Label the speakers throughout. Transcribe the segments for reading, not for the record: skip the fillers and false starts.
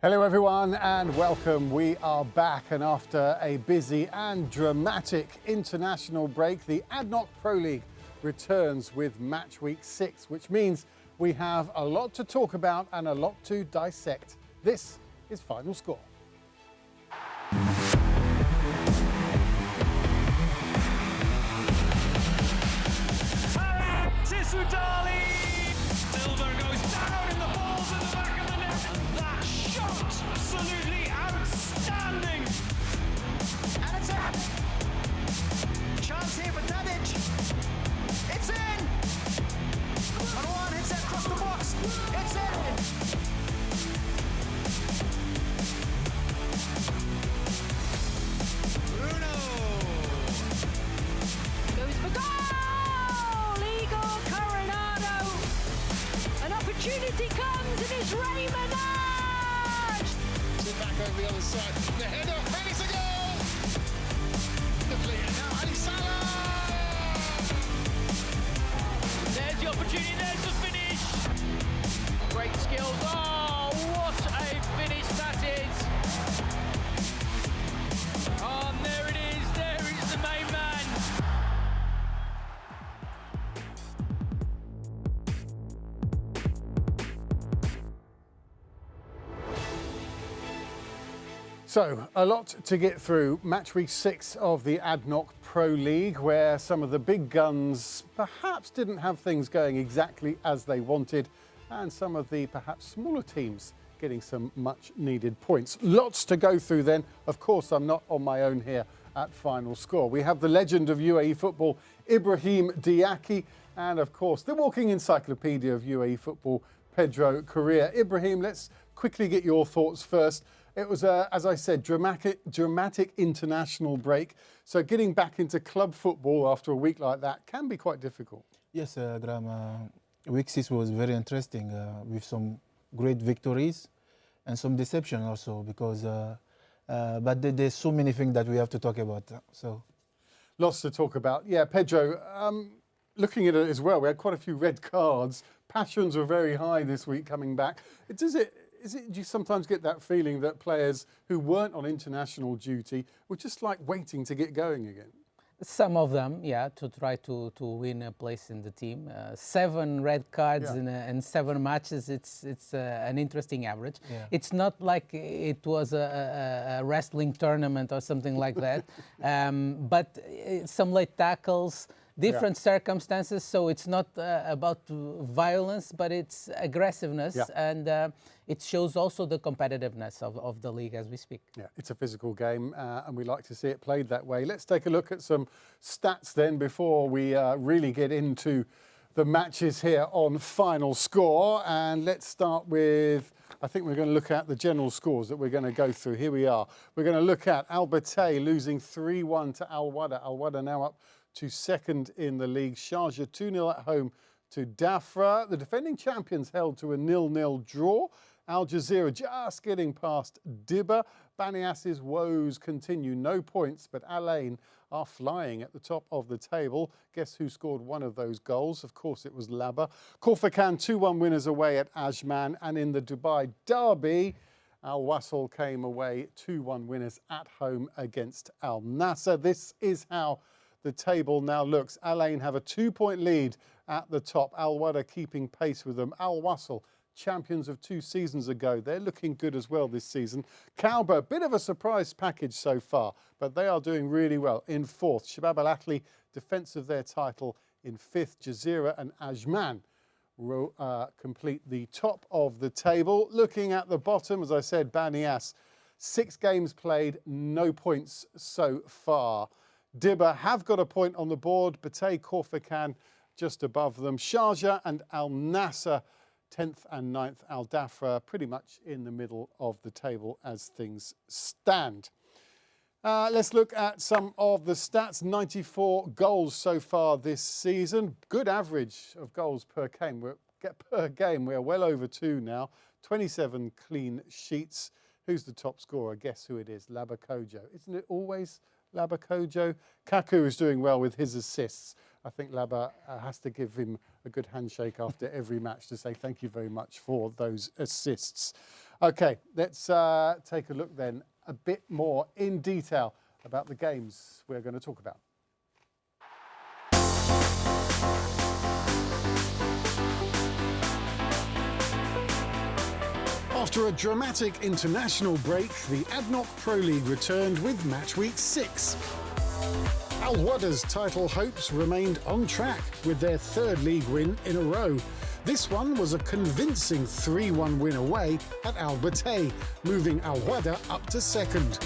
Speaker 1: Hello everyone and welcome. We are back, and after a busy and dramatic international break, the Adnok Pro League returns with match week 6, which means we have a lot to talk about and a lot to dissect. This is Final Score.
Speaker 2: Silver goes down in the balls in the back of the net, and that shot absolutely outstanding.
Speaker 3: And it's in. Chance here for Tadic. It's in. And one hits it across the box. It's in.
Speaker 2: Bruno
Speaker 4: goes for goal! Igor Coronado. An opportunity comes and it's Ray Minaj!
Speaker 5: Back over the other side. The header, and it's a goal! Defleted now, Ali Salah!
Speaker 2: There's the opportunity, there's the finish. Great skills. Oh, what a finish that is. Oh, and there it is the main man.
Speaker 1: So, a lot to get through. Match week 6 of the Adnok Pro League, where some of the big guns perhaps didn't have things going exactly as they wanted, and some of the perhaps smaller teams getting some much needed points. Lots to go through then. Of course, I'm not on my own here at Final Score. We have the legend of UAE football, Ibrahim Diaki, and of course, the walking encyclopedia of UAE football, Pedro Correa. Ibrahim, let's quickly get your thoughts first. It was, as I said, dramatic international break. So getting back into club football after a week like that can be quite difficult.
Speaker 6: Yes, Graham. Week 6 was very interesting with some great victories and some deception also, because but there's so many things that we have to talk about. So
Speaker 1: lots to talk about. Yeah, Pedro, looking at it as well, we had quite a few red cards. Passions were very high this week coming back. Do you sometimes get that feeling that players who weren't on international duty were just like waiting to get going again?
Speaker 7: Some of them, yeah, to try to win a place in the team. 7 red cards in 7 matches, it's an interesting average.
Speaker 6: Yeah.
Speaker 7: It's not like it was a wrestling tournament or something like that, but some late tackles, different circumstances, so it's not about violence, but it's aggressiveness, and it shows also the competitiveness of the league as we speak. Yeah,
Speaker 1: it's a physical game, and we like to see it played that way. Let's take a look at some stats then before we really get into the matches here on Final Score. And let's start with, I think we're going to look at the general scores that we're going to go through. Here we are. We're going to look at Al Battay losing 3-1 to Al Wahda. Al Wahda now up to second in the league. Sharjah 2-0 at home to Dhafra. The defending champions held to a 0-0 draw. Al Jazira just getting past Dibba. Banias's woes continue. No points, but Al Ain are flying at the top of the table. Guess who scored one of those goals? Of course, it was Labba. Khorfakkan 2-1 winners away at Ajman. And in the Dubai derby, Al Wasl came away 2-1 winners at home against Al Nassr. This is how the table now looks. Al Ain have a 2-point lead at the top. Al Wahda keeping pace with them. Al Wasl, champions of 2 seasons ago. They're looking good as well this season. Kauba, a bit of a surprise package so far, but they are doing really well in 4th. Shabab Al Ahli, defence of their title in 5th. Jazira and Ajman complete the top of the table. Looking at the bottom, as I said, Banias, 6 games played, no points so far. Dibba have got a point on the board. Battay, Khorfakkan just above them. Sharjah and Al Nassr 10th and 9th. Al Dhafra pretty much in the middle of the table as things stand. Let's look at some of the stats. 94 goals so far this season. Good average of goals per game. We're well over 2 now. 27 clean sheets. Who's the top scorer? Guess who it is? Labba Kojo. Isn't it always Labba Kojo? Kaku is doing well with his assists. I think Laba has to give him a good handshake after every match to say thank you very much for those assists. Okay, let's take a look then a bit more in detail about the games we're going to talk about. After a dramatic international break, the Adnok Pro League returned with match week 6. Al Wahda's title hopes remained on track with their third league win in a row. This one was a convincing 3-1 win away at Al Batay, moving Al Wahda up to second.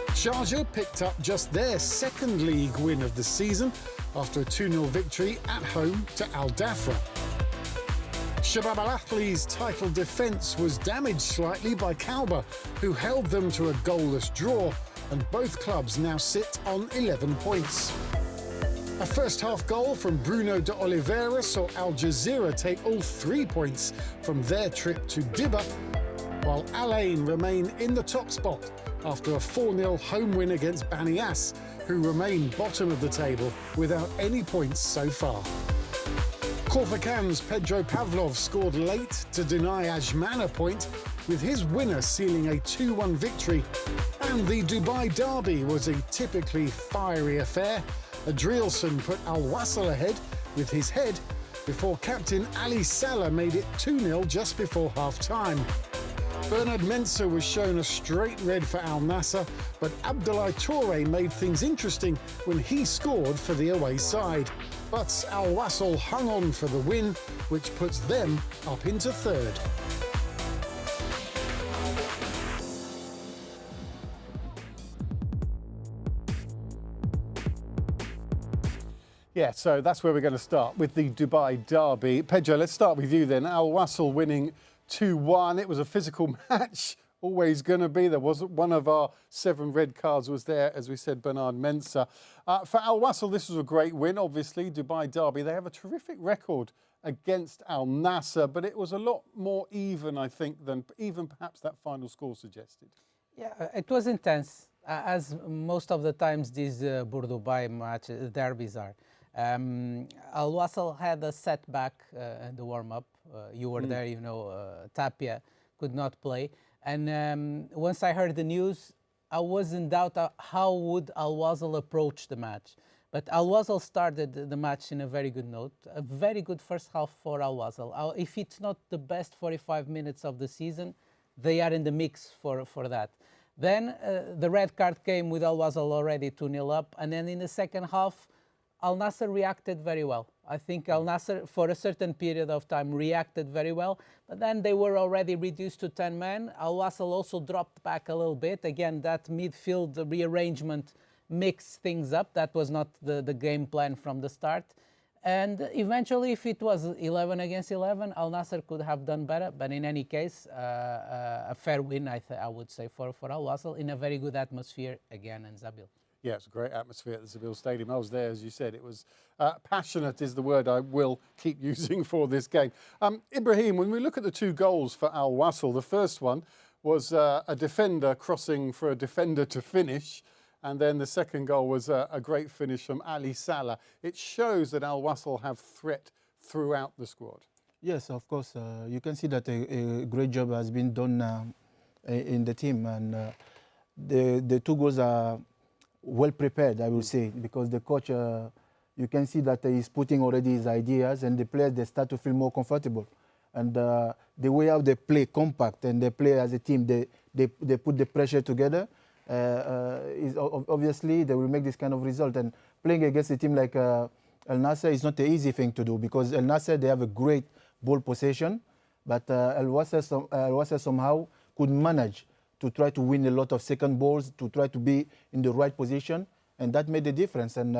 Speaker 1: Sharjah picked up just their second league win of the season after a 2-0 victory at home to Al Dhafra. Shabab Al Ahli's title defence was damaged slightly by Kalba, who held them to a goalless draw, and both clubs now sit on 11 points. A first-half goal from Bruno de Oliveira saw Al Jazira take all 3 points from their trip to Dibba, while Al Ain remain in the top spot after a 4-0 home win against Banias, who remain bottom of the table without any points so far. Khorfakkan's Pedro Pavlov scored late to deny Ajman a point, with his winner sealing a 2-1 victory. And the Dubai derby was a typically fiery affair. Adrielson put Al Wasl ahead with his head before captain Ali Salah made it 2-0 just before half-time. Bernard Mensah was shown a straight red for Al Nassr, but Abdoulaye Touré made things interesting when he scored for the away side. But Al Wasl hung on for the win, which puts them up into third. Yeah, so that's where we're going to start, with the Dubai derby. Pedro, let's start with you then. Al Wasl winning 2-1. It was a physical match, always going to be. There wasn't one of our 7 red cards was there, as we said, Bernard Mensah. For Al Wasl, this was a great win, obviously. Dubai derby, they have a terrific record against Al Nassr, but it was a lot more even, I think, than even perhaps that final score suggested.
Speaker 7: Yeah, it was intense, as most of the times these Dubai derbies are. Al Wasl had a setback in the warm-up. You were there, you know, Tapia could not play. And once I heard the news, I was in doubt how would Al Wasl approach the match. But Al Wasl started the match in a very good note, a very good first half for Al Wasl. If it's not the best 45 minutes of the season, they are in the mix for that. Then the red card came with Al Wasl already 2-0 up, and then in the second half, Al Nassr reacted very well. I think Al Nassr, for a certain period of time, reacted very well, but then they were already reduced to 10 men. Al Wasl also dropped back a little bit. Again, that midfield rearrangement mixed things up. That was not the game plan from the start. And eventually, if it was 11 against 11, Al Nassr could have done better. But in any case, a fair win, I would say, for Al Wasl in a very good atmosphere again in Zabil.
Speaker 1: Yeah, it's a great atmosphere at the Zabil Stadium. I was there, as you said. It was passionate is the word I will keep using for this game. Ibrahim, when we look at the 2 goals for Al Wasl, the first one was a defender crossing for a defender to finish. And then the second goal was a great finish from Ali Salah. It shows that Al Wasl have threat throughout the squad.
Speaker 6: Yes, of course. You can see that a great job has been done in the team. And the 2 goals are well prepared, I will say, because the coach, you can see that he's putting already his ideas, and the players, they start to feel more comfortable. And the way how they play compact and they play as a team, they put the pressure together, is obviously they will make this kind of result. And playing against a team like Al Nassr is not an easy thing to do, because Al Nassr, they have a great ball possession, but Al Wasl somehow could manage to try to win a lot of second balls, to try to be in the right position, and that made the difference. And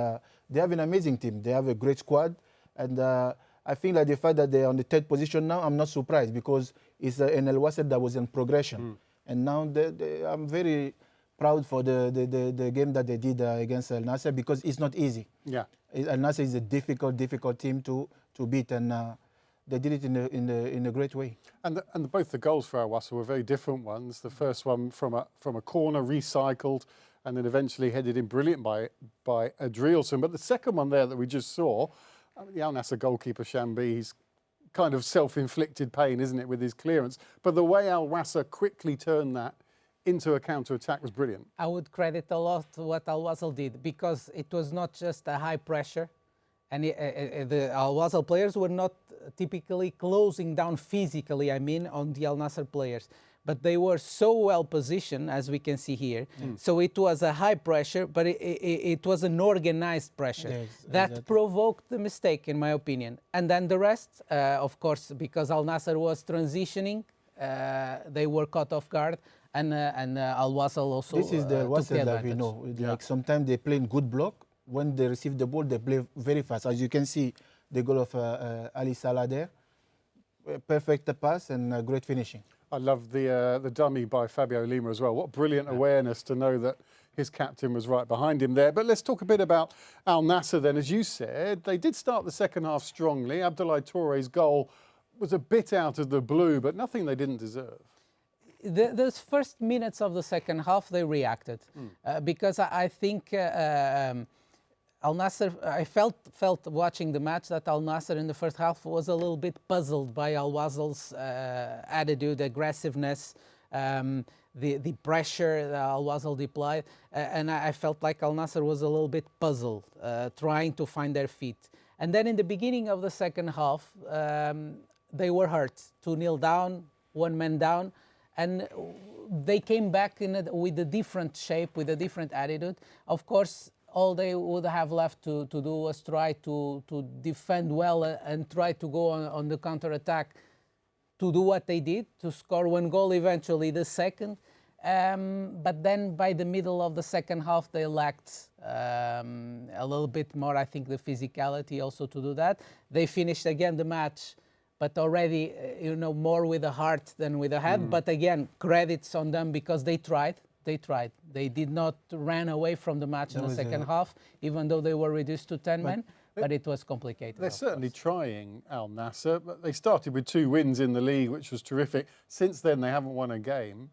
Speaker 6: they have an amazing team. They have a great squad, and I think that the fact that they're on the 3rd position now, I'm not surprised, because it's an Al Wasl that was in progression. And now I'm very proud for the game that they did against Al Nassr, because it's not easy.
Speaker 1: Yeah,
Speaker 6: Al Nassr is a difficult team to beat, and they did it in a great way.
Speaker 1: And both the goals for Al Wasl were very different ones. The first one from a corner, recycled, and then eventually headed in brilliant by Adrielson. But the second one there that we just saw, I mean, the Al Nassr goalkeeper Shambi, he's kind of self-inflicted pain, isn't it, with his clearance? But the way Al Wasl quickly turned that into a counter-attack was brilliant.
Speaker 7: I would credit a lot what Al Wasl did, because it was not just a high pressure, and the Al Wasl players were not typically closing down physically, I mean, on the Al Nassr players. But they were so well positioned, as we can see here. So it was a high pressure, but it was an organized pressure that provoked the mistake, in my opinion. And then the rest, of course, because Al Nassr was transitioning, they were caught off guard, and Al Wasl also
Speaker 6: This is the
Speaker 7: took
Speaker 6: Wasl
Speaker 7: the
Speaker 6: that
Speaker 7: advantage.
Speaker 6: we know. Like sometimes they play in good block. When they receive the ball, they play very fast. As you can see, the goal of Ali Salah there. Perfect pass and great finishing.
Speaker 1: I love the dummy by Fabio Lima as well. What brilliant awareness to know that his captain was right behind him there. But let's talk a bit about Al Nassr then. As you said, they did start the second half strongly. Abdoulaye Touré's goal was a bit out of the blue, but nothing they didn't deserve.
Speaker 7: Those first minutes of the second half, they reacted because I think Al Nassr. I felt watching the match that Al Nassr in the first half was a little bit puzzled by Al Wasl's attitude, aggressiveness, the pressure that Al Wasl deployed, and I felt like Al Nassr was a little bit puzzled, trying to find their feet. And then in the beginning of the second half, they were hurt. 2-0 down, 1 man down. And they came back with a different shape, with a different attitude. Of course, all they would have left to do was try to defend well and try to go on the counter-attack to do what they did, to score 1 goal, eventually the second. But then by the middle of the second half, they lacked a little bit more, I think, the physicality also to do that. They finished again the match, but already, more with the heart than with the head. But again, credits on them because they tried. They did not run away from the match in the second half, even though they were reduced to 10 men. But it was complicated.
Speaker 1: They're certainly trying, Al Nassr. But they started with 2 wins in the league, which was terrific. Since then, they haven't won a game.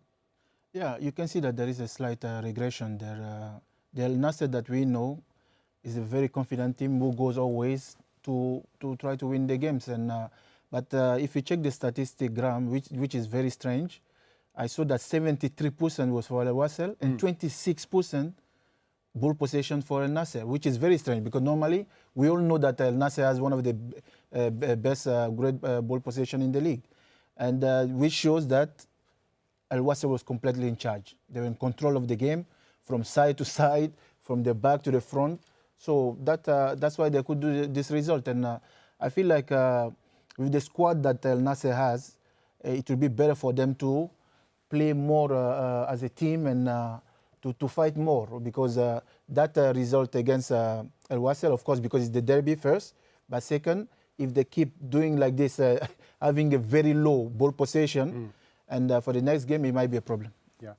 Speaker 6: Yeah, you can see that there is a slight regression there. The Al Nassr that we know is a very confident team who goes always to try to win the games. But if you check the statistic gram, which is very strange, I saw that 73% was for Al Wasl and 26% ball possession for Al Nassr, which is very strange because normally we all know that Al Nassr has one of the best great ball possession in the league, and which shows that Al Wasl was completely in charge. They were in control of the game from side to side, from the back to the front. So that's why they could do this result. And I feel like with the squad that Al Nassr has, it will be better for them to play more as a team and to fight more, because that result against Al Wasl, of course, because it's the derby first, but second, if they keep doing like this, having a very low ball possession, and for the next game, it might be a problem.
Speaker 1: Yeah.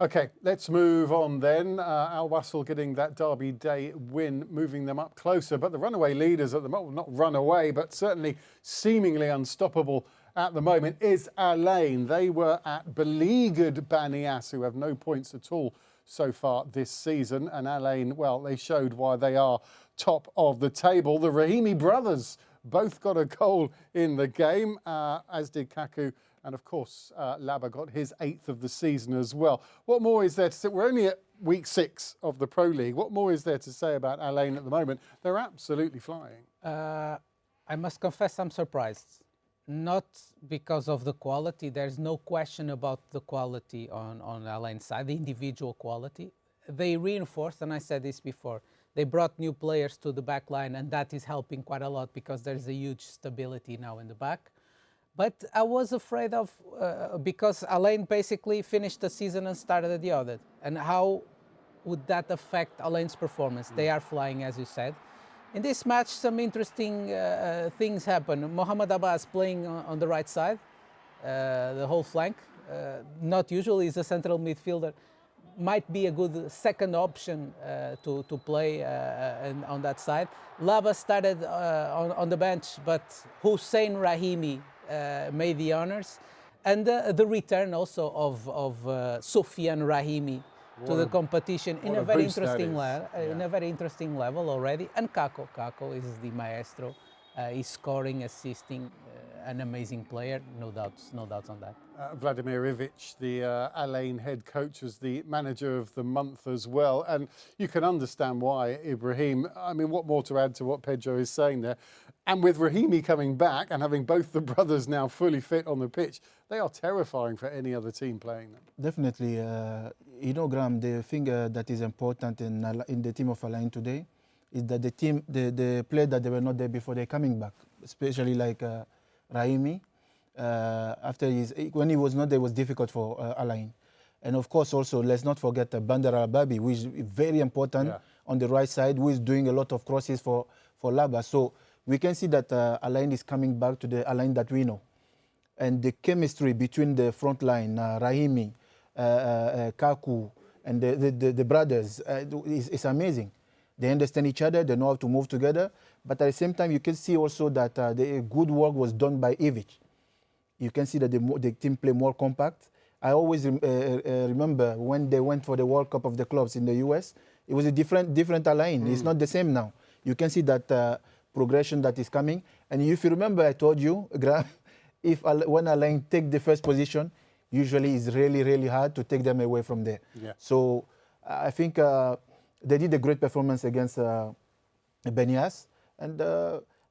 Speaker 1: Okay, let's move on then. Al Wasl getting that Derby Day win, moving them up closer, but the runaway leaders at the moment, not runaway, but certainly seemingly unstoppable at the moment, is Al Ain. They were at beleaguered Banias, who have no points at all so far this season. And Al Ain, well, they showed why they are top of the table. The Rahimi brothers both got a goal in the game, as did Kaku. And of course, Laba got his 8th of the season as well. What more is there to say? We're only at week 6 of the Pro League. What more is there to say about Al Ain at the moment? They're absolutely flying.
Speaker 7: I must confess I'm surprised. Not because of the quality. There's no question about the quality on Al Ain's side, the individual quality. They reinforced, and I said this before, they brought new players to the back line, and that is helping quite a lot because there's a huge stability now in the back. But I was afraid of, because Al Ain basically finished the season and started at the other. And how would that affect Al Ain's performance? They are flying, as you said. In this match, some interesting things happen. Mohamed Abbas playing on the right side, the whole flank. Not usually, he's a central midfielder. Might be a good second option to play on that side. Laba started on the bench, but Hussein Rahimi made the honors. And the return also of Sofiane Rahimi to the competition in
Speaker 1: what
Speaker 7: a
Speaker 1: a
Speaker 7: very
Speaker 1: boost that
Speaker 7: interesting
Speaker 1: is.
Speaker 7: in a very interesting level already. And Kako is the maestro. He's scoring, assisting, an amazing player, no doubts on that.
Speaker 1: Vladimir Ivic, the Al-Ain head coach, was the manager of the month as well. And you can understand why, Ibrahim. I mean, what more to add to what Pedro is saying there? And with Rahimi coming back and having both the brothers now fully fit on the pitch, they are terrifying for any other team playing them.
Speaker 6: Definitely. Graham, the thing that is important in the team of Al-Ain today is that the players that they were not there before, they're coming back, especially like Rahimi. When he was not there, it was difficult for Al-Ain. And of course, also, let's not forget Bandar Al-Babi, which is very important on the right side, who is doing a lot of crosses for Laba. So we can see that Al-Ain is coming back to the Al-Ain that we know. And the chemistry between the front line, Rahimi, Kaku, and the brothers is amazing. They understand each other, they know how to move together. But at the same time, you can see also that the good work was done by Ivic. You can see that the team play more compact. I always remember when they went for the World Cup of the clubs in the US, it was a different Al-Ain. It's not the same now. You can see that progression that is coming. And if you remember, I told you, Graham, when Al-Ain take the first position, usually it's really, really hard to take them away from there. Yeah. So I think they did a great performance against Benias. And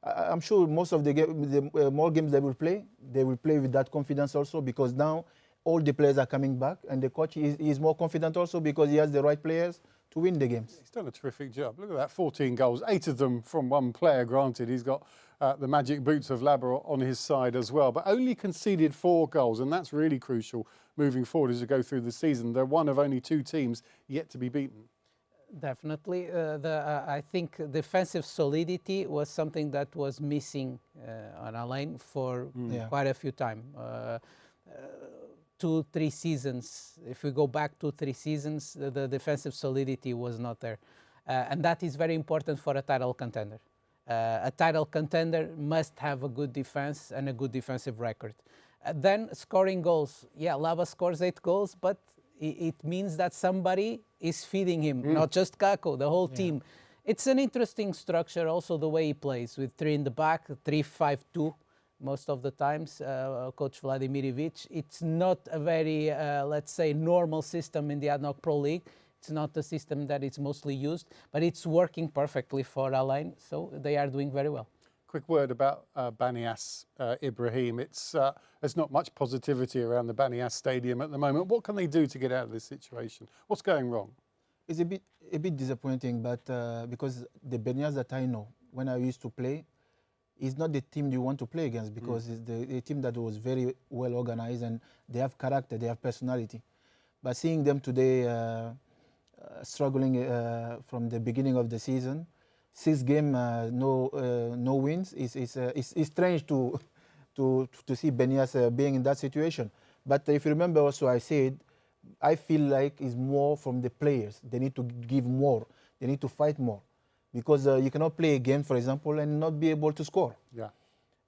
Speaker 6: I'm sure most of the more games they will play with that confidence also, because now all the players are coming back and the coach is more confident also because he has the right players to win the games.
Speaker 1: He's done a terrific job. Look at that, 14 goals, 8 of them from one player, granted. He's got the magic boots of Laba on his side as well, but only conceded 4 goals, and that's really crucial moving forward as you go through the season. They're one of only 2 teams yet to be beaten.
Speaker 7: Definitely. I think defensive solidity was something that was missing on Al-Ain for quite a few times. 2-3 seasons. If we go back 2-3 seasons, the defensive solidity was not there. And that is very important for a title contender. A title contender must have a good defense and a good defensive record. Then scoring goals. Yeah, Laba scores 8 goals, but it means that somebody is feeding him, not just Kako, the whole team. It's an interesting structure also, the way he plays, with 3 in the back, 3-5-2 most of the times, Coach Vladimir Ivic. It's not a very, let's say, normal system in the Adnok Pro League. It's not a system that is mostly used, but it's working perfectly for Al-Ain, so they are doing very well.
Speaker 1: Quick word about Banias, Ibrahim. There's not much positivity around the Banias Stadium at the moment. What can they do to get out of this situation? What's going wrong?
Speaker 6: It's a bit disappointing, but because the Banias that I know, when I used to play, is not the team you want to play against, because it's the team that was very well organized and they have character, they have personality. But seeing them today struggling from the beginning of the season, 6 games, no wins. It's strange to see Benias being in that situation. But if you remember also, I said, I feel like it's more from the players. They need to give more. They need to fight more. Because you cannot play a game, for example, and not be able to score. Yeah.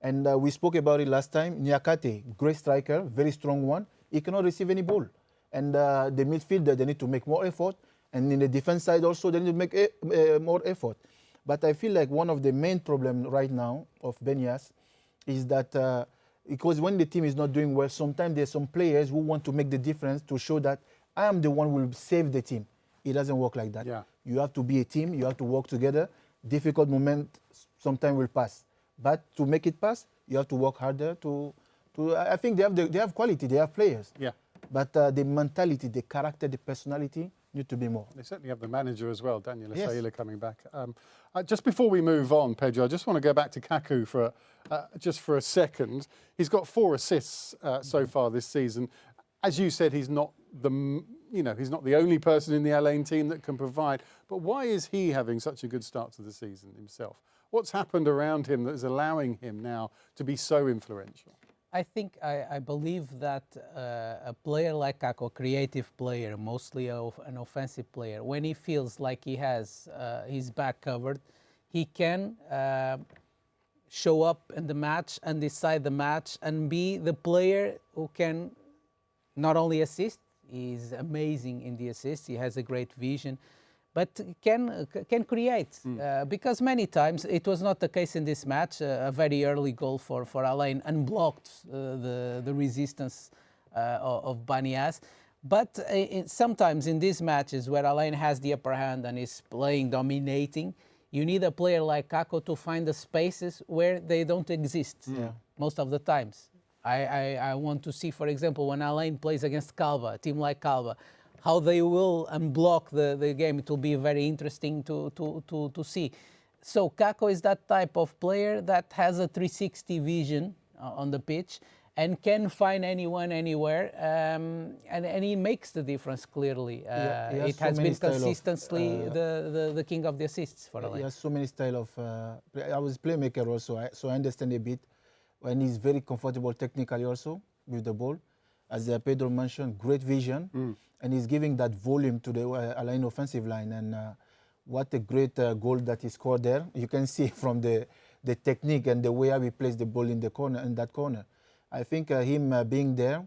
Speaker 6: And we spoke about it last time. Niakate, great striker, very strong one. He cannot receive any ball. And the midfielder, they need to make more effort. And in the defense side also, they need to make more effort. But I feel like one of the main problems right now of Benias is that because when the team is not doing well, sometimes there's some players who want to make the difference to show that I am the one who will save the team. It doesn't work like that. Yeah. You have to be a team. You have to work together. Difficult moment sometimes will pass. But to make it pass, you have to work harder. I think they have quality. They have players. Yeah. But the mentality, the character, the personality need to be more.
Speaker 1: They certainly have the manager as well, Daniel Asayla, coming back. Just before we move on, Pedro, I just want to go back to Kaku for just for a second. He's got 4 assists so far this season. As you said, he's not the only person in the Al-Ain team that can provide. But why is he having such a good start to the season himself? What's happened around him that is allowing him now to be so influential?
Speaker 7: I believe that a player like Kako, a creative player, mostly an offensive player, when he feels like he has his back covered, he can show up in the match and decide the match and be the player who can not only assist, He's amazing in the assists. He has a great vision, but can create because many times it was not the case in this match. A very early goal for Alain unblocked the resistance of Banias. But sometimes in these matches where Alain has the upper hand and is playing, dominating, you need a player like Kako to find the spaces where they don't exist most of the times. I want to see, for example, when Alain plays against Calva, a team like Calva, how they will unblock the game. It will be very interesting to see. So Kako is that type of player that has a 360 vision on the pitch and can find anyone, anywhere, and he makes the difference clearly. It has been consistently the king of the assists for Alain.
Speaker 6: He has so many style of... I was playmaker also, so I understand a bit. And he's very comfortable technically also with the ball. As Pedro mentioned, great vision. And he's giving that volume to the Alain offensive line. And what a great goal that he scored there. You can see from the technique and the way how he plays the ball in the corner, in that corner. I think him being there,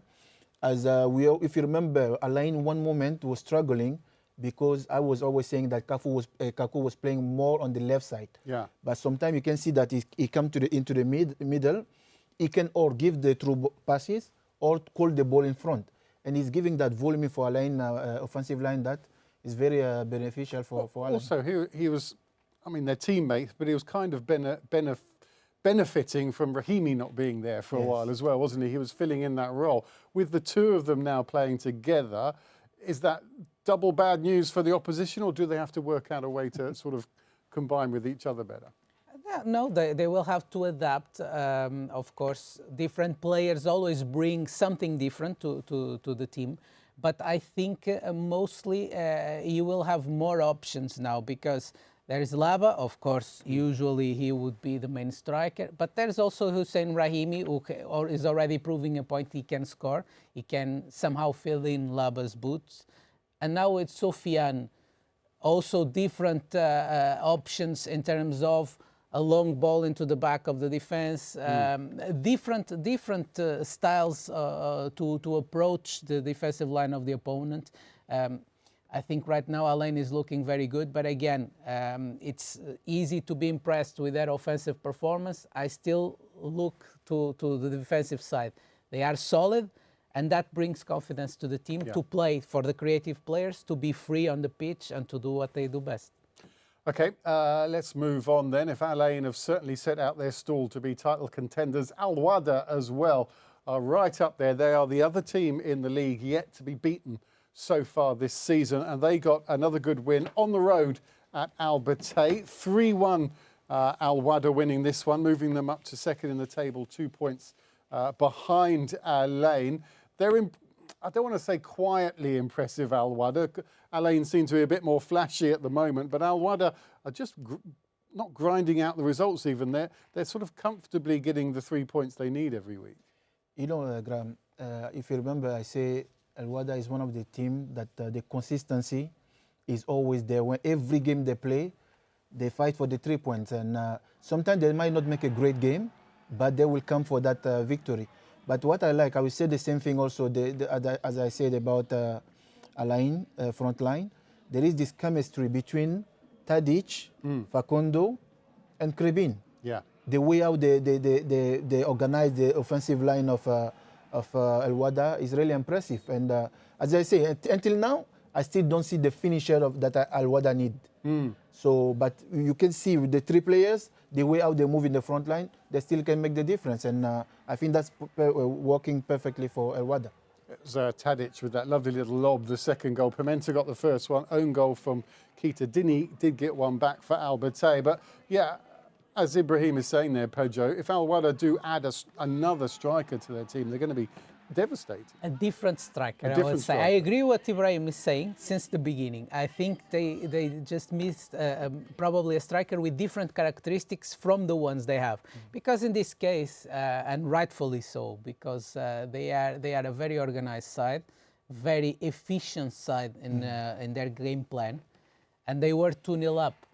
Speaker 6: as if you remember, Alain one moment was struggling because I was always saying that Kaku was playing more on the left side.
Speaker 1: Yeah.
Speaker 6: But sometimes you can see that he come into the middle. He can or give the through passes or call the ball in front. And he's giving that volume for Alain offensive line that is very beneficial for Alain.
Speaker 1: Also, he was, I mean, they're teammates, but he was kind of benefiting from Rahimi not being there for a while as well, wasn't he? He was filling in that role. With the two of them now playing together, is that double bad news for the opposition, or do they have to work out a way to sort of combine with each other better?
Speaker 7: No, they will have to adapt. Of course, different players always bring something different to the team. But I think mostly you will have more options now because there is Laba, of course, usually he would be the main striker. But there's also Hussein Rahimi, who is already proving a point he can score. He can somehow fill in Laba's boots. And now it's Sofiane. Also different options in terms of a long ball into the back of the defense, different styles to approach the defensive line of the opponent. I think right now Alain is looking very good, but again, it's easy to be impressed with their offensive performance. I still look to the defensive side. They are solid, and that brings confidence to the team to play, for the creative players to be free on the pitch and to do what they do best.
Speaker 1: Okay, let's move on then. If Alain have certainly set out their stall to be title contenders, Al Wahda as well are right up there. They are the other team in the league yet to be beaten so far this season, and they got another good win on the road at Al Batay. 3-1 Al Wahda winning this one, moving them up to second in the table, 2 points behind Alain. They're I don't want to say quietly impressive, Al Wahda. Alain seems to be a bit more flashy at the moment, but Al Wahda are just not grinding out the results even. They're sort of comfortably getting the 3 points they need every week.
Speaker 6: You know, Graham, if you remember, I say Al Wahda is one of the teams that the consistency is always there. When every game they play, they fight for the 3 points. And sometimes they might not make a great game, but they will come for that victory. But what I like, I will say the same thing also, as I said about Alain front line. There is this chemistry between Tadic, Facundo, and Krebin.
Speaker 1: Yeah.
Speaker 6: The way how they organize the offensive line of Al Wahda is really impressive. And as I say, until now, I still don't see the finisher that Al Wahda need. So, but you can see with the three players, the way how they move in the front line, they still can make the difference. And I think that's working perfectly for Al Wahda.
Speaker 1: It was Tadic with that lovely little lob, the second goal. Pimenta got the first one. Own goal from Keita Dini did get one back for Al Batay. But yeah, as Ibrahim is saying there, Pojo, if Al Wahda do add another striker to their team, they're going to be devastated.
Speaker 7: A different striker, I would say. I agree with what Ibrahim is saying since the beginning. I think they just missed probably a striker with different characteristics from the ones they have. Because in this case, and rightfully so, because they are a very organized side, very efficient side in their game plan, and they were 2-0 up.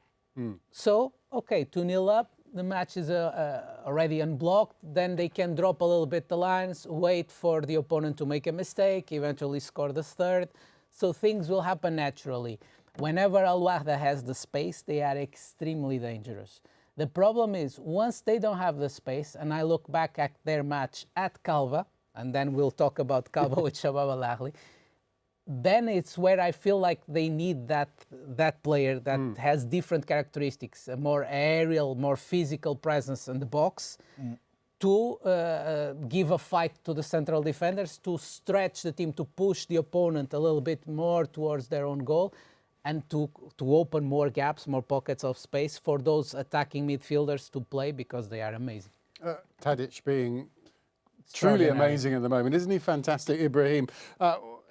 Speaker 7: So, okay, 2-0 up, the match is already unblocked, then they can drop a little bit the lines, wait for the opponent to make a mistake, eventually score the third. So things will happen naturally. Whenever Al Wahda has the space, they are extremely dangerous. The problem is, once they don't have the space, and I look back at their match at Calva, and then we'll talk about Calva with Shabab Al Ahly, then it's where I feel like they need that player that has different characteristics, a more aerial, more physical presence in the box, to give a fight to the central defenders, to stretch the team, to push the opponent a little bit more towards their own goal, and to open more gaps, more pockets of space for those attacking midfielders to play, because they are amazing.
Speaker 1: Tadic being truly amazing at the moment. Isn't he fantastic, Ibrahim?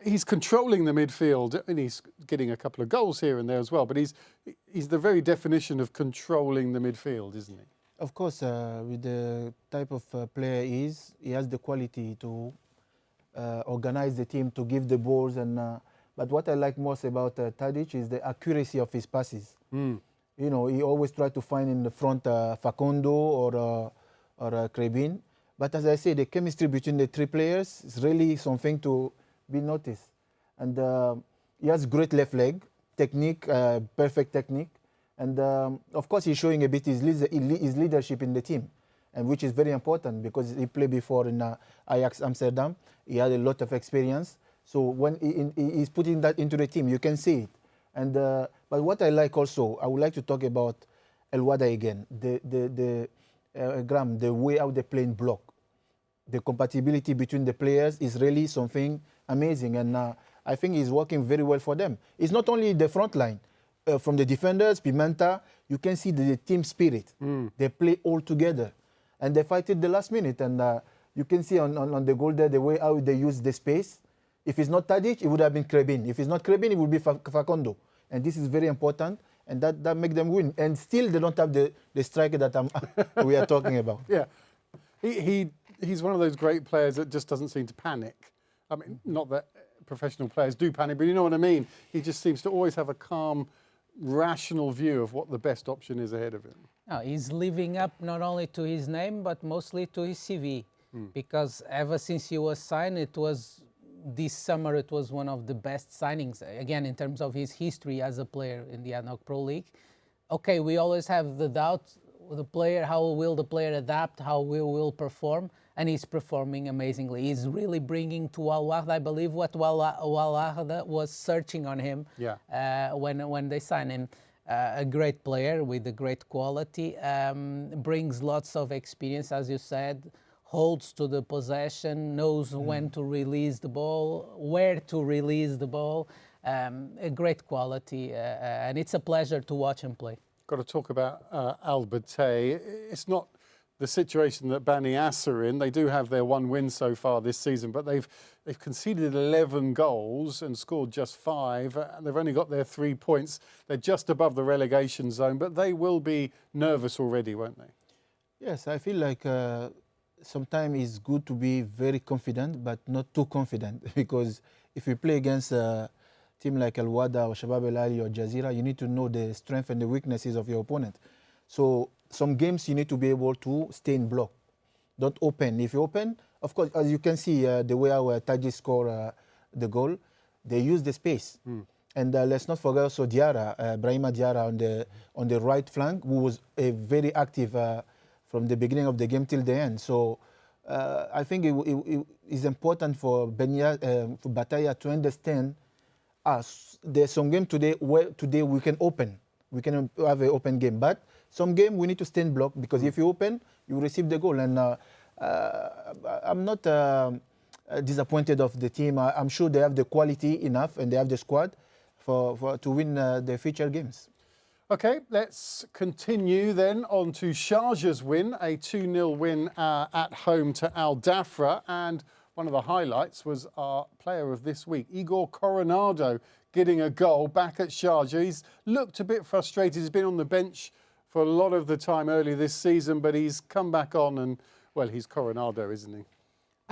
Speaker 1: He's controlling the midfield, and he's getting a couple of goals here and there as well, but he's the very definition of controlling the midfield, isn't he?
Speaker 6: Of course, with the type of player he has the quality to organize the team, to give the balls. But what I like most about Tadic is the accuracy of his passes. You know, he always tries to find in the front Facundo or Krebin. But as I say, the chemistry between the three players is really something to be noticed. And he has great left leg, technique, perfect technique. And of course, he's showing a bit his leadership in the team, and which is very important because he played before in Ajax Amsterdam. He had a lot of experience. So when he's putting that into the team, you can see it. And but what I like also, I would like to talk about Al Wahda again. Graham, the way how they play in block, the compatibility between the players is really something amazing, and I think he's working very well for them. It's not only the front line. From the defenders, Pimenta, you can see the team spirit. They play all together, and they fight it the last minute. And you can see on the goal there the way how they use the space. If it's not Tadic, it would have been Krebin. If it's not Krebin, it would be Facundo. And this is very important, and that makes them win. And still, they don't have the striker that we are talking about.
Speaker 1: Yeah, he's one of those great players that just doesn't seem to panic. I mean, not that professional players do panic, but you know what I mean. He just seems to always have a calm, rational view of what the best option is ahead of him.
Speaker 7: No, he's living up not only to his name, but mostly to his CV. Because ever since he was signed, this summer it was one of the best signings, again, in terms of his history as a player in the Adenok Pro League. Okay, we always have the doubt, the player, how will the player adapt, how will perform, and he's performing amazingly. He's really bringing to Al Wahda, I believe, what Al Wahda was searching on him when they signed him. A great player with a great quality, brings lots of experience, as you said, holds to the possession, knows when to release the ball, where to release the ball. A great quality, and it's a pleasure to watch him play.
Speaker 1: Got to talk about Al Batay. It's not the situation that Bani As are in. They do have their one win so far this season, but they've conceded 11 goals and scored just 5. They've only got their 3 points. They're just above the relegation zone, but they will be nervous already, won't they?
Speaker 6: Yes, I feel like sometimes it's good to be very confident, but not too confident, because if you play against a team like Al Wahda or Shabab Al Ahly or Jazira, you need to know the strength and the weaknesses of your opponent. So some games you need to be able to stay in block. Don't open. If you open, of course, as you can see, the way our Taji score the goal, they use the space. And let's not forget also Diarra, Brahima Diarra on the right flank, who was very active from the beginning of the game till the end. So I think it is important for Bataya to understand there's some game today where today we can open. We can have an open game. But some game we need to stay in block, because if you open, you receive the goal. And I'm not disappointed of the team. I'm sure they have the quality enough and they have the squad to win the future games.
Speaker 1: Okay, let's continue then on to Sharjah's win, a 2-0 win at home to Al Dhafra. And one of the highlights was our player of this week, Igor Coronado, getting a goal back at Sharjah. He's looked a bit frustrated. He's been on the bench for a lot of the time early this season, but he's come back on and, well, he's Coronado, isn't he?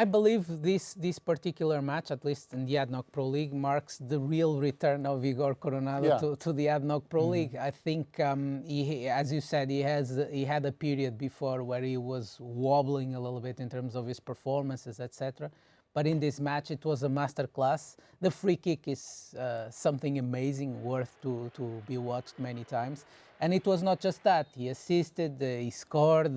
Speaker 7: I believe this particular match, at least in the Adnok Pro League, marks the real return of Igor Coronado to the Adnok Pro League. I think, as you said, he had a period before where he was wobbling a little bit in terms of his performances, etc. But in this match, it was a masterclass. The free kick is something amazing, worth to be watched many times. And it was not just that. He assisted, he scored.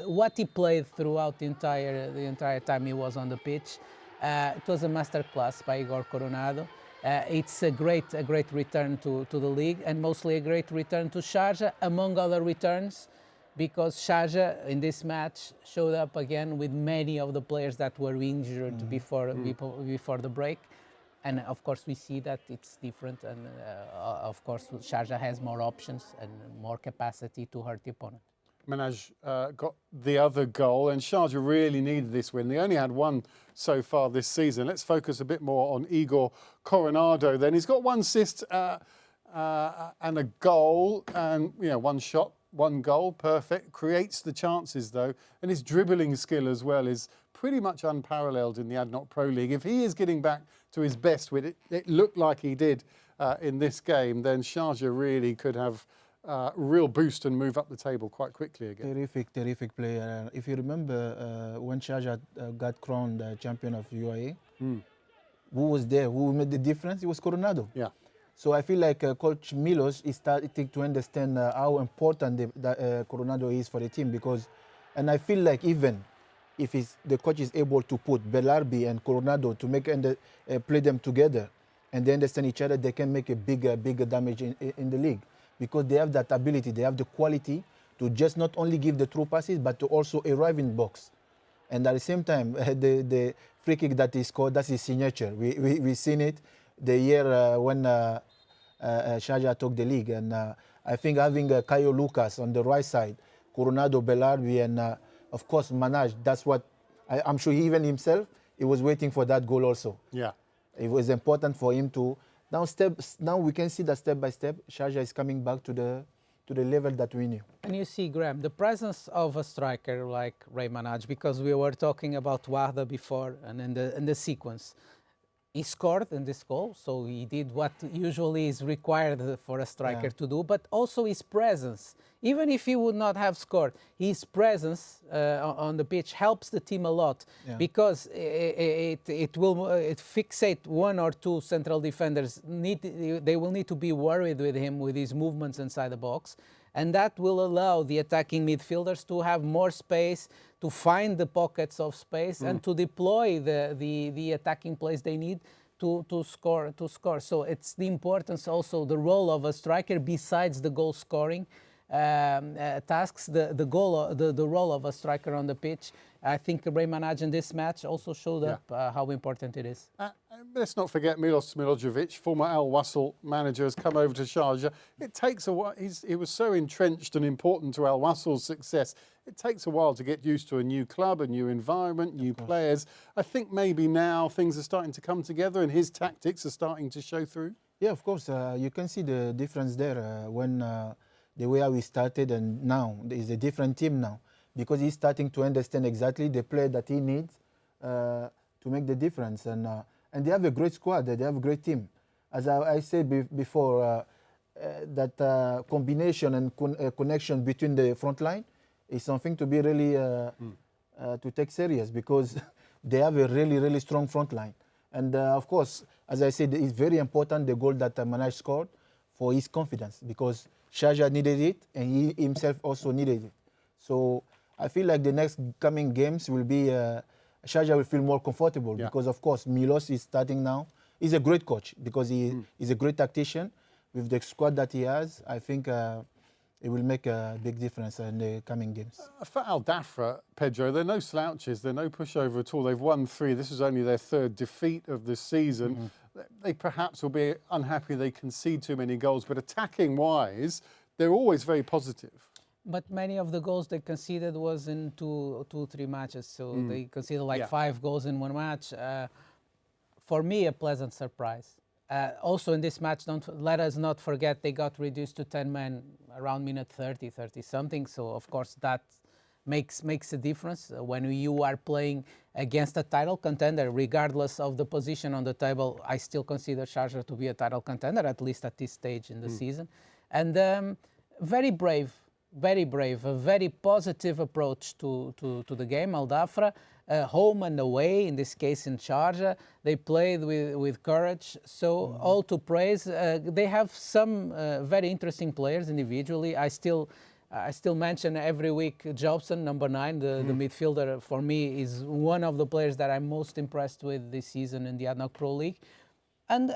Speaker 7: What he played throughout the entire time he was on the pitch, it was a masterclass by Igor Coronado. It's a great return to the league, and mostly a great return to Sharjah, among other returns, because Sharjah in this match showed up again with many of the players that were injured before the break. And of course we see that it's different, and of course Sharjah has more options and more capacity to hurt the opponent.
Speaker 1: Manaj got the other goal, and Sharjah really needed this win. They only had one so far this season. Let's focus a bit more on Igor Coronado then. He's got one assist and a goal, and one shot, one goal, perfect. Creates the chances though, and his dribbling skill as well is pretty much unparalleled in the Adnok Pro League. If he is getting back to his best with it, it looked like he did in this game, then Sharjah really could have a real boost and move up the table quite quickly again.
Speaker 6: Terrific player. If you remember when Sharjah got crowned champion of UAE, who was there? Who made the difference? It was Coronado.
Speaker 1: Yeah.
Speaker 6: So I feel like Coach Milos is starting to understand how important Coronado is for the team, and I feel like even if the coach is able to put Belarbi and Coronado to make play them together, and they understand each other, they can make a bigger damage in the league, because they have that ability, they have the quality to just not only give the through passes, but to also arrive in box. And at the same time, the free kick that he scored, that's his signature. We've seen it the year when Sharjah took the league, and I think having Caio Lucas on the right side, Coronado, Belarbi, and of course Manaj, that's what I'm sure even himself, he was waiting for that goal also.
Speaker 1: Yeah.
Speaker 6: It was important for him to now we can see that step by step Sharjah is coming back to the level that we knew.
Speaker 7: And you see, Graham, the presence of a striker like Ray Manaj, because we were talking about Wahda before, and in the sequence, he scored in this goal, so he did what usually is required for a striker to do, but also his presence. Even if he would not have scored, his presence on the pitch helps the team a lot, because it will fixate one or two central defenders. They will need to be worried with him, with his movements inside the box, and that will allow the attacking midfielders to have more space, to find the pockets of space, and to deploy the attacking plays they need to score. So it's the importance, also the role of a striker besides the goal scoring tasks, the role of a striker on the pitch. I think Ray Manaj in this match also showed up how important it is.
Speaker 1: Let's not forget Milos Milojevic, former Al Wasl manager, has come over to Sharjah. It takes a while. He was so entrenched and important to Al Wasl's success. It takes a while to get used to a new club, a new environment, new players. I think maybe now things are starting to come together and his tactics are starting to show through.
Speaker 6: Yeah, of course. You can see the difference there when the way we started and now. It's a different team now, because he's starting to understand exactly the play that he needs to make the difference. And they have a great squad. They have a great team. As I said before, that combination and connection between the front line is something to be really to take serious, because they have a really strong front line. And of course, as I said, it's very important, the goal that Manaj scored, for his confidence, because Sharjah needed it and he himself also needed it. So I feel like the next coming games will be Sharjah will feel more comfortable, because of course Milos is starting now. He's a great coach, because he's a great tactician. With the squad that he has, I think it will make a big difference in the coming games.
Speaker 1: For Al Dhafra, Pedro, they're no slouches, they're no pushover at all. They've won 3. This is only their 3rd defeat of the season. They perhaps will be unhappy they concede too many goals, but attacking-wise, they're always very positive.
Speaker 7: But many of the goals they conceded was in two, 3 matches. So they conceded like 5 goals in one match. For me, a pleasant surprise. Also in this match, let us not forget they got reduced to 10 men around minute 30 something. So of course that makes a difference when you are playing against a title contender, regardless of the position on the table. I still consider Sharjah to be a title contender, at least at this stage in the season. And very brave, a very positive approach to the game. Al Dhafra, home and away, in this case in Sharjah, they played with courage. So all to praise. They have some very interesting players individually. I still mention every week Jobson, number 9, the midfielder. For me, is one of the players that I'm most impressed with this season in the Adnok Pro League. And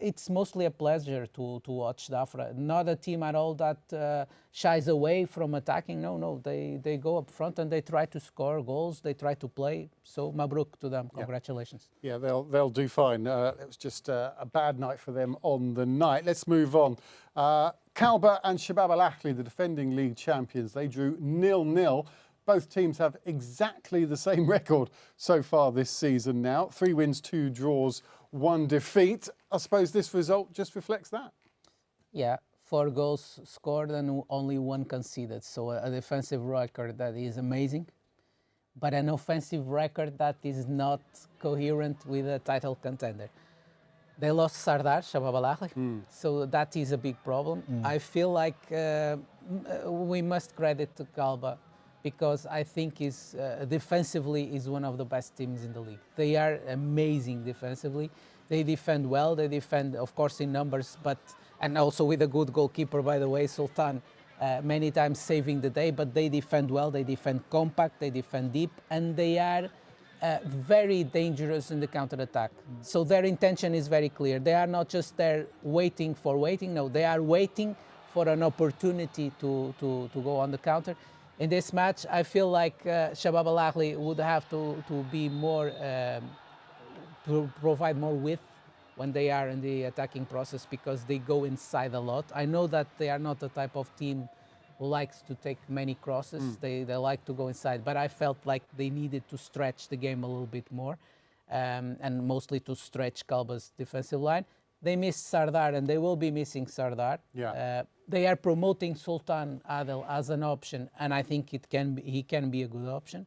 Speaker 7: it's mostly a pleasure to watch Dhafra. Not a team at all that shies away from attacking. No, they go up front and they try to score goals. They try to play. So mabruk to them. Congratulations.
Speaker 1: Yeah, they'll do fine. It was just a bad night for them on the night. Let's move on. Kalba and Shabab Al Ahli, the defending league champions, they drew 0-0. Both teams have exactly the same record so far this season now. 3 wins, 2 draws, 1 defeat. I suppose this result just reflects that.
Speaker 7: Yeah, 4 goals scored and only 1 conceded. So a defensive record that is amazing, but an offensive record that is not coherent with a title contender. They lost Sardar, Shabab Al Ahli, so that is a big problem. I feel like we must credit to Kalba, because I think defensively is one of the best teams in the league. They are amazing defensively. They defend well. They defend, of course, in numbers, and also with a good goalkeeper, by the way, Sultan, many times saving the day. But they defend well. They defend compact. They defend deep, and they are very dangerous in the counter-attack. So their intention is very clear. They are not just there waiting. No, they are waiting for an opportunity to go on the counter. In this match, I feel like Shabab Al Ahli would have to be more, to provide more width when they are in the attacking process, because they go inside a lot. I know that they are not the type of team who likes to take many crosses. They like to go inside, but I felt like they needed to stretch the game a little bit more, and mostly to stretch Kalba's defensive line. They missed Sardar, and they will be missing Sardar.
Speaker 1: Yeah.
Speaker 7: They are promoting Sultan Adel as an option, and I think he can be a good option.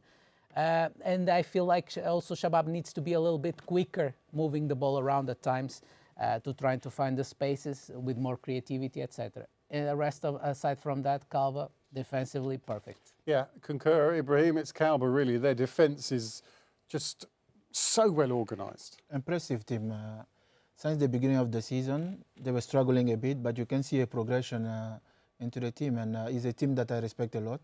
Speaker 7: And I feel like also Shabab needs to be a little bit quicker moving the ball around at times, to trying to find the spaces with more creativity, etc. And the rest aside from that, Kalba defensively perfect.
Speaker 1: Yeah, concur, Ibrahim. It's Kalba really. Their defence is just so well organised.
Speaker 6: Impressive team. Since the beginning of the season, they were struggling a bit, but you can see a progression into the team, and it's a team that I respect a lot.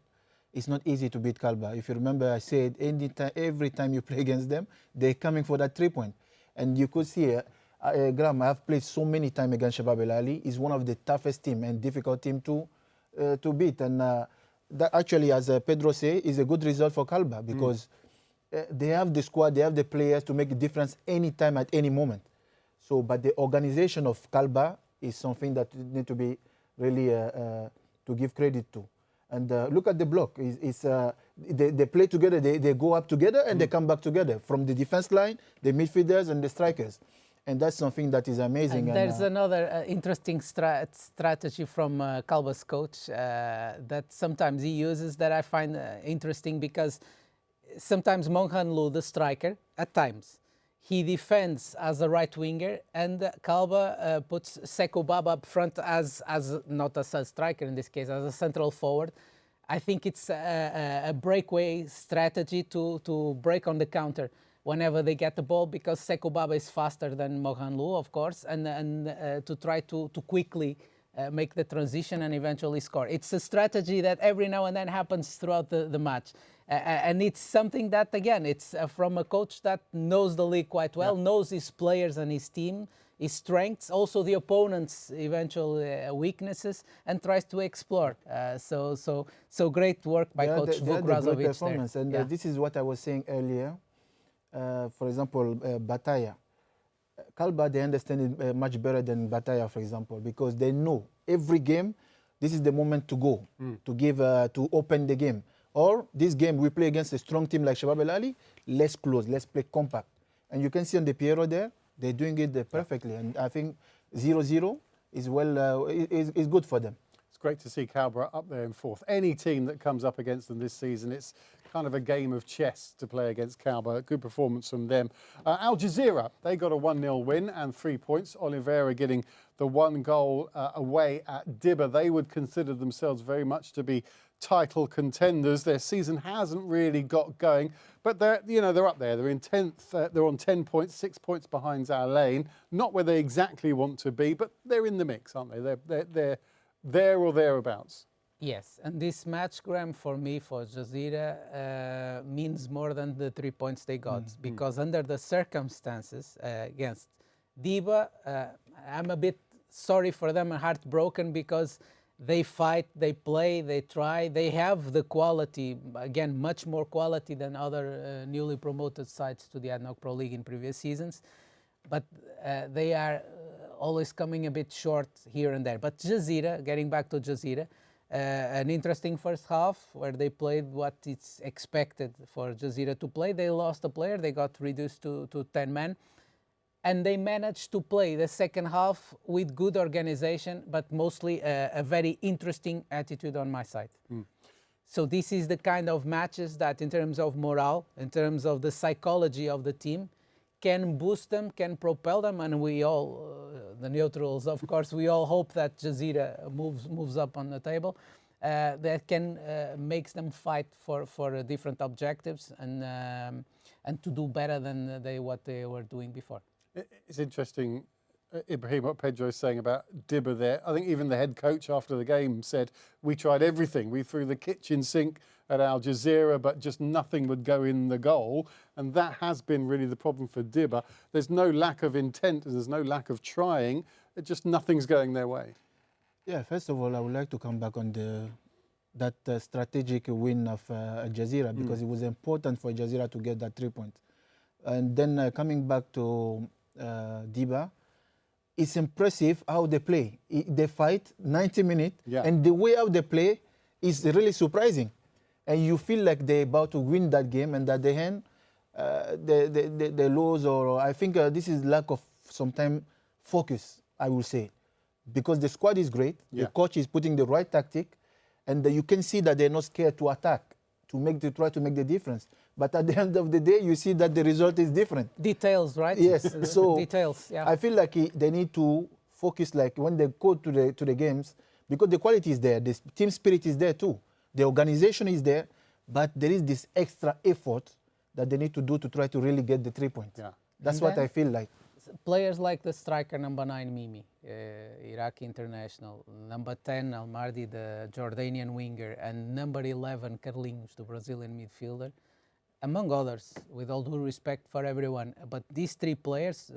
Speaker 6: It's not easy to beat Kalba. If you remember, I said every time you play against them, they're coming for that 3-point. And you could see, Graham, I have played so many times against Shabab Al Ahli. It's one of the toughest team and difficult team to beat. And that actually, as Pedro said, is a good result for Kalba, because they have the squad, they have the players to make a difference anytime at any moment. So, but the organization of Kalba is something that you need to be really to give credit to. And look at the block. They play together, they go up together, and they come back together from the defense line, the midfielders, and the strikers. And that's something that is amazing.
Speaker 7: And there's another interesting strategy from Kalba's coach that sometimes he uses that I find interesting, because sometimes Monghanlu, the striker, at times, he defends as a right winger, and Kalba puts Seko Baba up front as not as a striker in this case, as a central forward. I think it's a breakaway strategy to break on the counter whenever they get the ball, because Seko Baba is faster than Monghanlu, of course, and to try to quickly make the transition and eventually score. It's a strategy that every now and then happens throughout the match. And it's something that, again, it's from a coach that knows the league quite well, knows his players and his team, his strengths, also the opponent's eventual weaknesses, and tries to explore. So great work by Coach Vukrazovic there.
Speaker 6: And this is what I was saying earlier. For example, Bataya. Kalba, they understand it much better than Bataya, for example, because they know every game, this is the moment to go, to give, to open the game. Or this game, we play against a strong team like Shabab Al Ahli, let's close, let's play compact. And you can see on the Piero there, they're doing it perfectly. And I think 0-0 is is good for them.
Speaker 1: great to see Calborough up there in fourth. Any team that comes up against them this season, it's kind of a game of chess to play against Calborough. Good performance from them. Al Jazira, they got a 1-0 win and 3 points. Oliveira getting the 1 goal away at Dibba. They would consider themselves very much to be title contenders. Their season hasn't really got going, but they're up there. They're in 10th. They're on 10 points, 6 points behind Al Ain. Not where they exactly want to be, but they're in the mix, aren't they? They're there or thereabouts.
Speaker 7: Yes, and this match, Graham, for me, for Jazira, means more than the 3 points they got, because under the circumstances against Dibba, I'm a bit sorry for them and heartbroken, because they fight, they play, they try, they have the quality, again, much more quality than other newly promoted sides to the Adenok Pro League in previous seasons, but they are always coming a bit short here and there. But Jazira, getting back to Jazira, an interesting first half where they played what it's expected for Jazira to play. They lost a player, they got reduced to 10 men, and they managed to play the second half with good organization, but mostly a very interesting attitude on my side. So this is the kind of matches that, in terms of morale, in terms of the psychology of the team, can boost them, can propel them, and we all, the neutrals, of course, we all hope that Jazira moves up on the table. That can makes them fight for different objectives and to do better than what they were doing before.
Speaker 1: It's interesting, Ibrahim, what Pedro is saying about Dibba there. I think even the head coach after the game said, we tried everything. We threw the kitchen sink at Al Jazira, but just nothing would go in the goal. And that has been really the problem for Dibba. There's no lack of intent, and there's no lack of trying. It just nothing's going their way.
Speaker 6: Yeah, first of all, I would like to come back on that strategic win of Jazira, because it was important for Jazira to get that 3 points. And then coming back to Dibba, it's impressive how they play. They fight 90 minutes, and the way how they play is really surprising. And you feel like they're about to win that game, and at the end, they lose. Or I think this is lack of sometimes focus, I will say, because the squad is great. The coach is putting the right tactic, and you can see that they're not scared to attack, to try to make the difference. But at the end of the day, you see that the result is different.
Speaker 7: Details, right?
Speaker 6: Yes. So
Speaker 7: details. Yeah.
Speaker 6: I feel like they need to focus, like when they go to the games, because the quality is there, the team spirit is there too, the organization is there, but there is this extra effort that they need to do to try to really get the 3 points. That's what I feel like.
Speaker 7: Players like the striker number 9 Mimi, Iraqi international, number 10 Almardi, the Jordanian winger, and number 11 Carlinhos, the Brazilian midfielder, among others, with all due respect for everyone. But these 3 players,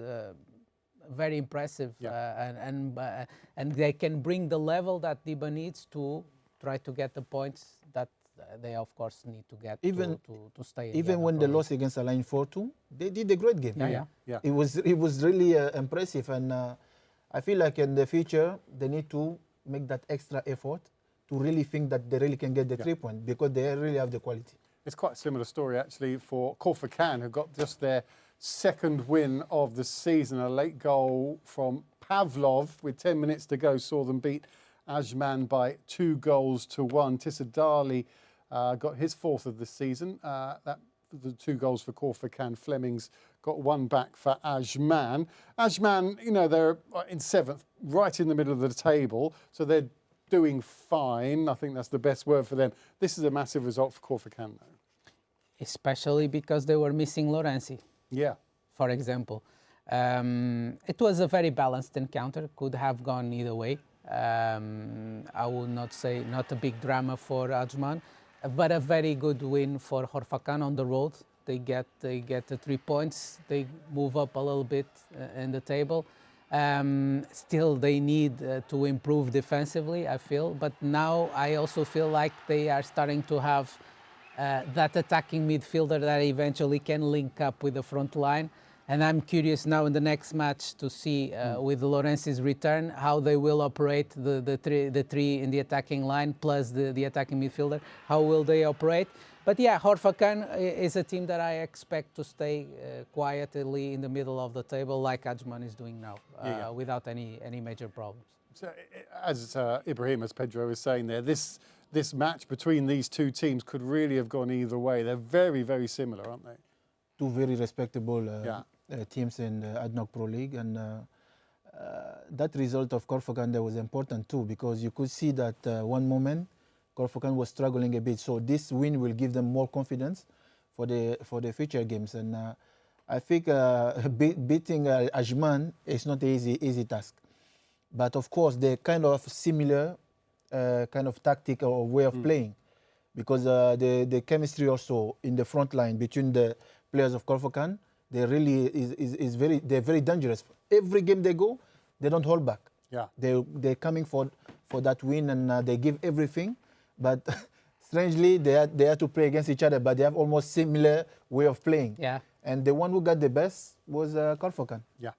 Speaker 7: very impressive, and they can bring the level that Dibba needs to try to get the points that they, of course, need to get to stay.
Speaker 6: Even when they lost against Al Ain 4-2, they did a great game. It was really impressive, and I feel like in the future they need to make that extra effort to really think that they really can get the 3 points, because they really have the quality.
Speaker 1: It's quite a similar story, actually, for Khorfakkan, who got just their second win of the season. A late goal from Pavlov with 10 minutes to go saw them beat Ajman by 2-1. Tissadali got his 4th of the season. The 2 goals for Khorfakkan. Fleming's got 1 back for Ajman. Ajman, they're in 7th, right in the middle of the table, so they're doing fine. I think that's the best word for them. This is a massive result for Khorfakkan, though.
Speaker 7: Especially because they were missing Lorenzi. For example. It was a very balanced encounter. Could have gone either way. I would not say not a big drama for Ajman, but a very good win for Khorfakkan on the road. They get the 3 points. They move up a little bit in the table. Still, they need to improve defensively, I feel. But now I also feel like they are starting to have that attacking midfielder that eventually can link up with the front line. And I'm curious now in the next match to see with Lorenzi's return how they will operate the three in the attacking line plus the attacking midfielder. How will they operate? But yeah, Khorfakkan is a team that I expect to stay quietly in the middle of the table like Ajman is doing now without any major problems.
Speaker 1: So, as Ibrahim, as Pedro was saying there, this match between these two teams could really have gone either way. They're very, very similar, aren't they?
Speaker 6: Two very respectable teams in the Adnok Pro League, and that result of Khorfakkan there was important too, because you could see that one moment Khorfakkan was struggling a bit. So this win will give them more confidence for the future games. And I think beating Ajman is not an easy task. But of course, they're kind of similar kind of tactic or way of playing, because the chemistry also in the front line between the players of Khorfakkan, they really they're very dangerous. Every game they go, they don't hold back.
Speaker 1: Yeah,
Speaker 6: they're coming for that win, and they give everything. But strangely, they had to play against each other, but they have almost similar way of playing.
Speaker 7: Yeah.
Speaker 6: And the one who got the best was Khorfakkan.
Speaker 1: Yeah.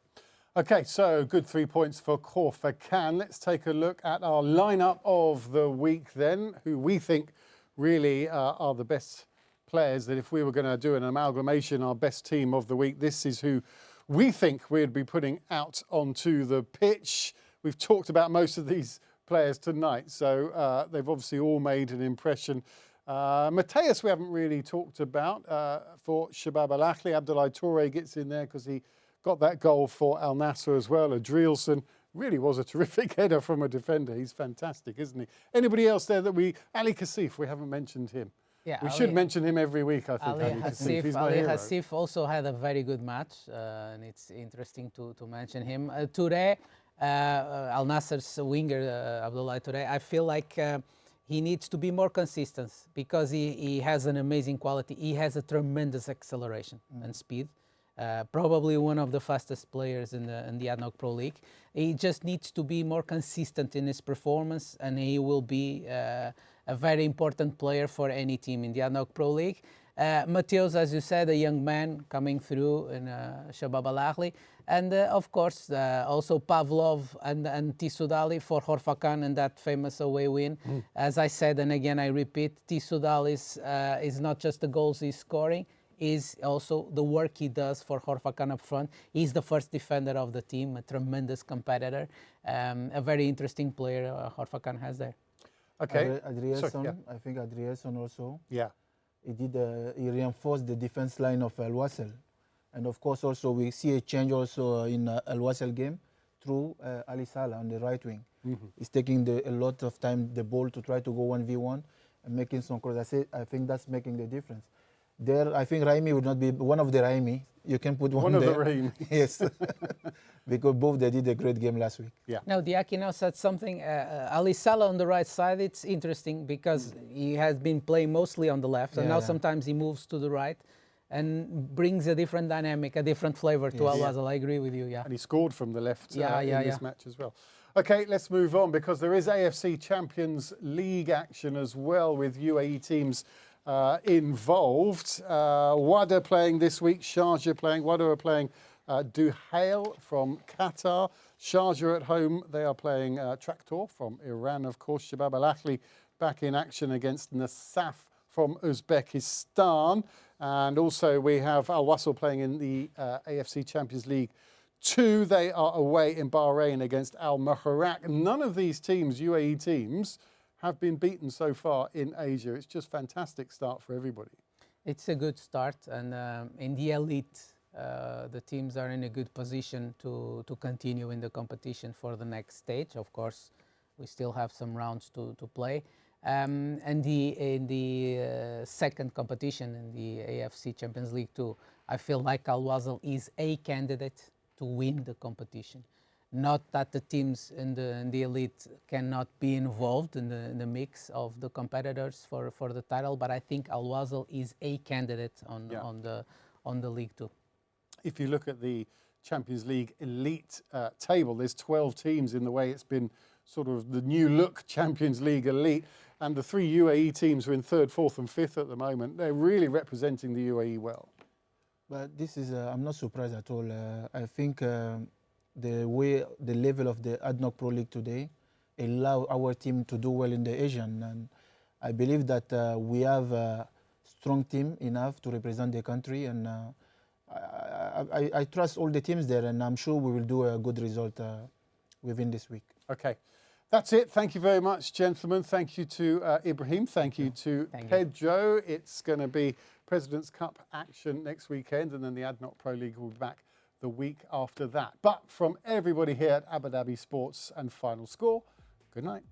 Speaker 1: Okay, so good 3 points for Khorfakkan. Let's take a look at our lineup of the week then, who we think really are the best players. That if we were going to do an amalgamation, our best team of the week, this is who we think we'd be putting out onto the pitch. We've talked about most of these players tonight, so they've obviously all made an impression. Mateus we haven't really talked about for Shabab Al Ahly. Abdoulaye Touré gets in there because he got that goal for Al Nassr as well. Adrielson really was a terrific header from a defender. He's fantastic, isn't he? Anybody else there that Ali Kassif, we haven't mentioned him.
Speaker 7: Yeah,
Speaker 1: we should mention him every week, I think.
Speaker 7: Ali Kassif also had a very good match, and it's interesting to mention him. Touré, Al Nassr's winger, Abdoulaye Touré, I feel like he needs to be more consistent, because he has an amazing quality. He has a tremendous acceleration and speed. Probably one of the fastest players in the Adnok Pro League. He just needs to be more consistent in his performance, and he will be a very important player for any team in the Adnok Pro League. Mateus, as you said, a young man coming through in Shabab Al Ahly, and of course also Pavlov and Tissoudali for Khorfakkan and that famous away win. As I said, and again I repeat, Tissoudali is not just the goals he's scoring, is also the work he does for Khorfakkan up front. He's the first defender of the team, a tremendous competitor, a very interesting player Khorfakkan has there.
Speaker 1: Okay.
Speaker 6: Adrielson, I think Adrielson also.
Speaker 1: Yeah.
Speaker 6: He reinforced the defense line of Al Wasl. And of course also we see a change also in Al Wasl game through Ali Salah on the right wing. He's taking a lot of time the ball to try to go 1v1 and making some crosses. I think that's making the difference. There, I think Raimi would not be one of the Raimi. You can put one there.
Speaker 1: Of the Raimi.
Speaker 6: Yes, because both they did a great game last week.
Speaker 1: Yeah.
Speaker 7: Now, Diaki now said something. Ali Salah on the right side, it's interesting because he has been playing mostly on the left, and now sometimes he moves to the right and brings a different dynamic, a different flavor to Al Wasl. I agree with you, yeah.
Speaker 1: And he scored from the left in this match as well. Okay, let's move on, because there is AFC Champions League action as well, with UAE teams involved. Wahda playing this week, Sharjah playing. Wahda are playing Duhail from Qatar. Sharjah at home, they are playing Traktor from Iran, of course. Shabab Al Ahly back in action against Nasaf from Uzbekistan. And also we have Al Wasl playing in the AFC Champions League 2. They are away in Bahrain against Al Muharraq. None of these teams, UAE teams, have been beaten so far in Asia. It's just fantastic start for everybody.
Speaker 7: It's a good start, and in the elite, the teams are in a good position to continue in the competition for the next stage. Of course, we still have some rounds to play. And in the second competition, in the AFC Champions League 2, I feel like Al Wasl is a candidate to win the competition. Not that the teams in the elite cannot be involved in the mix of the competitors for the title, but I think Al Wasl is a candidate on the League 2.
Speaker 1: If you look at the Champions League elite table, there's 12 teams in the way it's been sort of the new look Champions League elite, and the 3 UAE teams are in 3rd, 4th and 5th at the moment. They're really representing the UAE well.
Speaker 6: But this is, I'm not surprised at all. I think the level of the Adnok Pro League today allow our team to do well in the Asian, and I believe that we have a strong team enough to represent the country, and I trust all the teams there, and I'm sure we will do a good result within this week.
Speaker 1: Okay. That's it. Thank you very much, gentlemen. Thank you to Ibrahim. Thank you to Pedro. It's going to be President's Cup action next weekend, and then the Adnok Pro League will be back the week after that. But from everybody here at Abu Dhabi Sports and Final Score, good night.